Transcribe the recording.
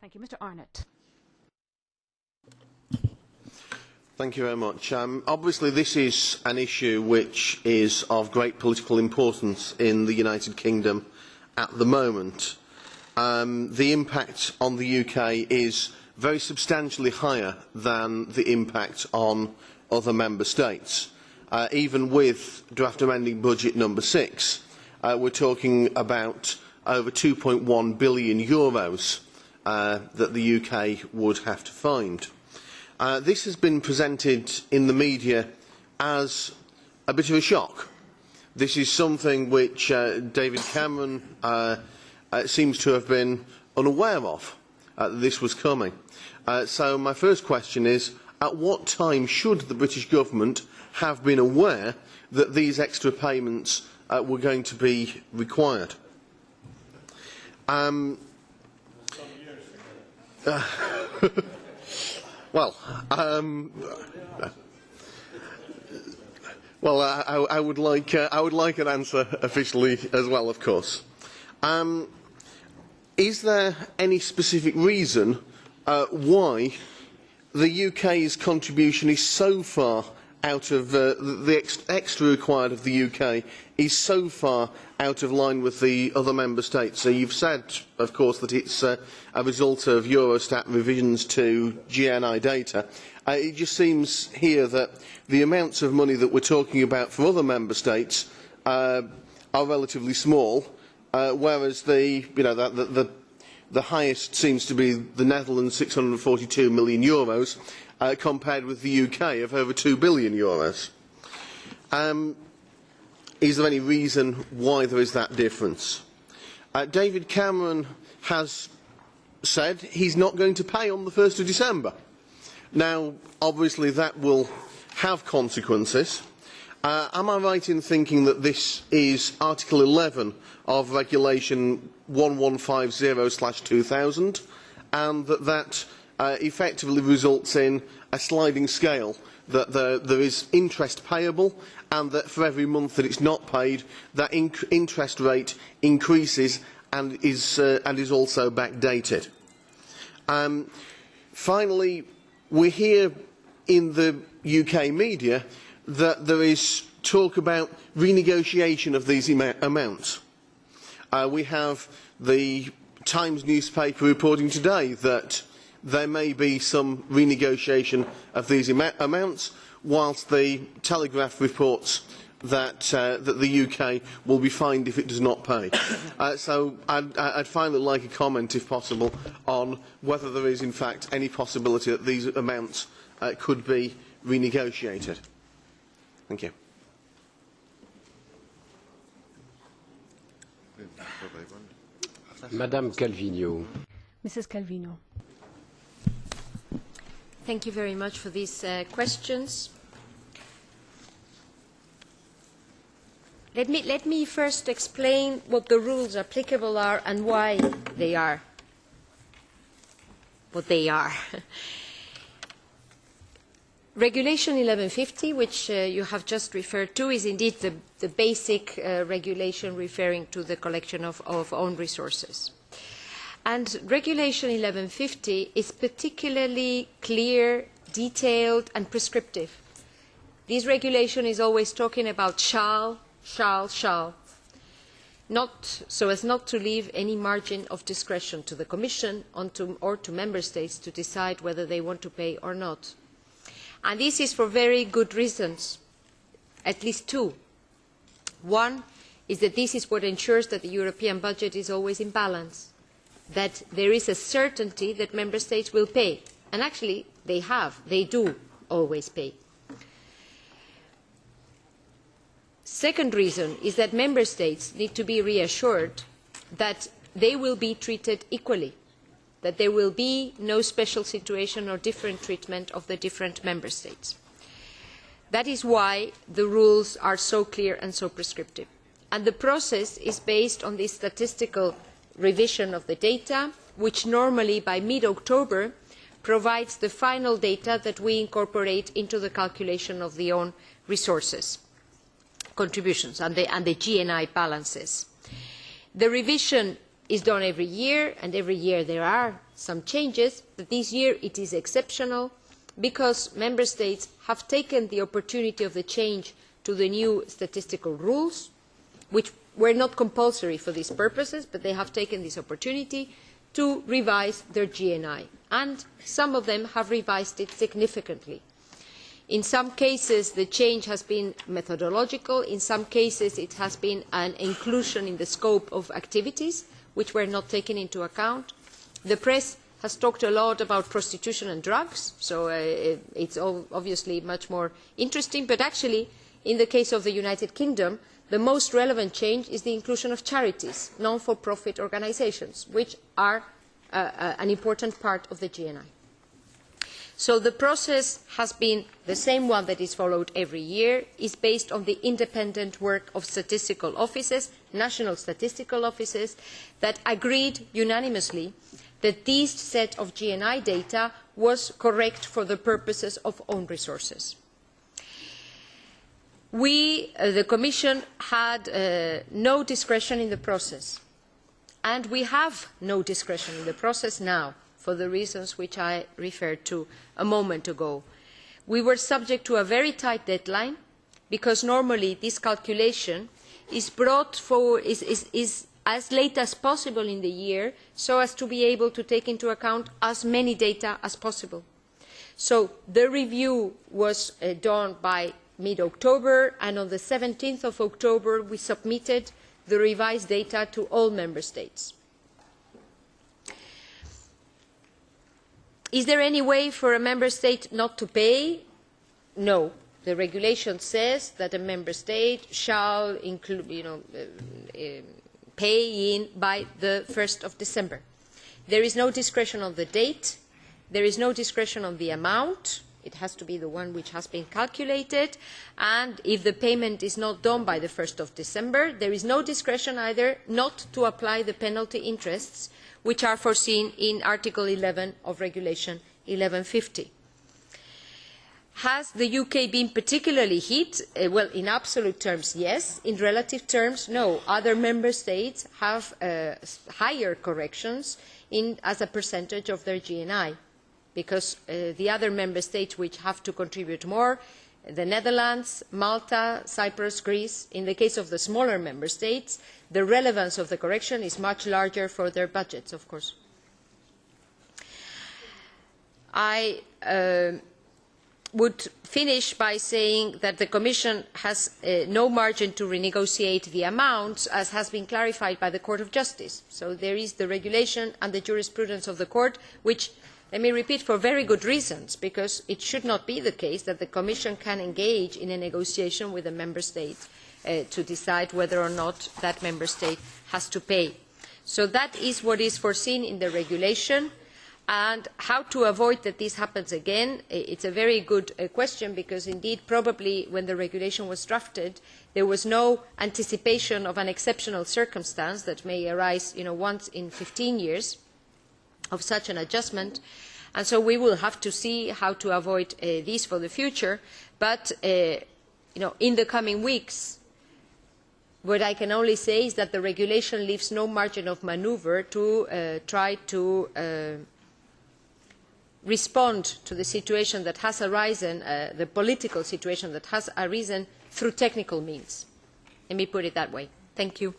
Thank you. Mr. Arnott. Thank you very much. Obviously, this is an issue which is of great political importance in the United Kingdom at the moment. The impact on the UK is very substantially higher than the impact on other member states. Even with draft amending budget number 6, we're talking about over €2.1 billion that the UK would have to find. This has been presented in the media as a bit of a shock. This is something which David Cameron seems to have been unaware of, that this was coming. So my first question is, at what time should the British government have been aware that these extra payments were going to be required? Well, I would like an answer officially as well, of course. Is there any specific reason why the UK's contribution is so far out of the extra required of the UK is so far out of line with the other member states? So you've said, of course, that it's a result of Eurostat revisions to GNI data. It just seems here that the amounts of money that we're talking about for other member states are relatively small, whereas the highest seems to be the Netherlands, €642 million, compared with the UK of over €2 billion. Is there any reason why there is that difference? David Cameron has said he's not going to pay on the 1st of December. Now, obviously, that will have consequences. Am I right in thinking that this is Article 11 of Regulation 1150/2000, and that effectively results in a sliding scale, that there is interest payable, and that for every month that it's not paid, that interest rate increases and is also backdated? Finally, we hear in the UK media that there is talk about renegotiation of these amounts. We have the Times newspaper reporting today that there may be some renegotiation of these amounts, whilst the Telegraph reports that the UK will be fined if it does not pay. So I'd finally like a comment, if possible, on whether there is in fact any possibility that these amounts could be renegotiated. Thank you. Madame Calvino. Mrs. Calvino. Thank you very much for these questions. Let me first explain what the rules applicable are and why they are what they are. Regulation 1150, which you have just referred to, is indeed the basic regulation referring to the collection of own resources. And Regulation 1150 is particularly clear, detailed and prescriptive. This regulation is always talking about shall, not so as not to leave any margin of discretion to the Commission or to Member States to decide whether they want to pay or not. And this is for very good reasons, at least two. One is that this is what ensures that the European budget is always in balance, that there is a certainty that Member States will pay. And actually, they do always pay. Second reason is that Member States need to be reassured that they will be treated equally, that there will be no special situation or different treatment of the different Member States. That is why the rules are so clear and so prescriptive. And the process is based on the statistical revision of the data, which normally by mid-October provides the final data that we incorporate into the calculation of the own resources contributions and the GNI balances. The revision is done every year, and every year there are some changes, but this year it is exceptional because Member States have taken the opportunity of the change to the new statistical rules, which were not compulsory for these purposes, but they have taken this opportunity to revise their GNI, and some of them have revised it significantly. In some cases the change has been methodological, in some cases it has been an inclusion in the scope of activities which were not taken into account. The press has talked a lot about prostitution and drugs, so it's obviously much more interesting, but actually in the case of the United Kingdom the most relevant change is the inclusion of charities, non-for-profit organisations, which are an important part of the GNI. So the process has been the same one that is followed every year, is based on the independent work of statistical offices, national statistical offices, that agreed unanimously that this set of GNI data was correct for the purposes of own resources. We, the Commission, had no discretion in the process, and we have no discretion in the process now, for the reasons which I referred to a moment ago. We were subject to a very tight deadline because normally this calculation is brought forward, is as late as possible in the year so as to be able to take into account as many data as possible. So the review was done by mid-October, and on the 17th of October we submitted the revised data to all Member States. Is there any way for a Member State not to pay? No. The regulation says that a Member State shall pay in by the 1st of December. There is no discretion on the date. There is no discretion on the amount. It has to be the one which has been calculated. And if the payment is not done by the 1st of December, there is no discretion either not to apply the penalty interests which are foreseen in Article 11 of Regulation 1150. Has the UK been particularly hit? Well, in absolute terms, yes. In relative terms, no. Other Member States have higher corrections as a percentage of their GNI, because the other Member States which have to contribute more, the Netherlands, Malta, Cyprus, Greece, in the case of the smaller Member States, the relevance of the correction is much larger for their budgets, of course. I would finish by saying that the Commission has no margin to renegotiate the amounts, as has been clarified by the Court of Justice. So there is the regulation and the jurisprudence of the Court, which, let me repeat, for very good reasons, because it should not be the case that the Commission can engage in a negotiation with a Member State to decide whether or not that Member State has to pay. So that is what is foreseen in the regulation. And how to avoid that this happens again? It's a very good question, because indeed probably when the regulation was drafted there was no anticipation of an exceptional circumstance that may arise once in 15 years of such an adjustment, and so we will have to see how to avoid this for the future. But in the coming weeks, what I can only say is that the regulation leaves no margin of manoeuvre to try to respond to the situation that has arisen, the political situation that has arisen, through technical means. Let me put it that way. Thank you.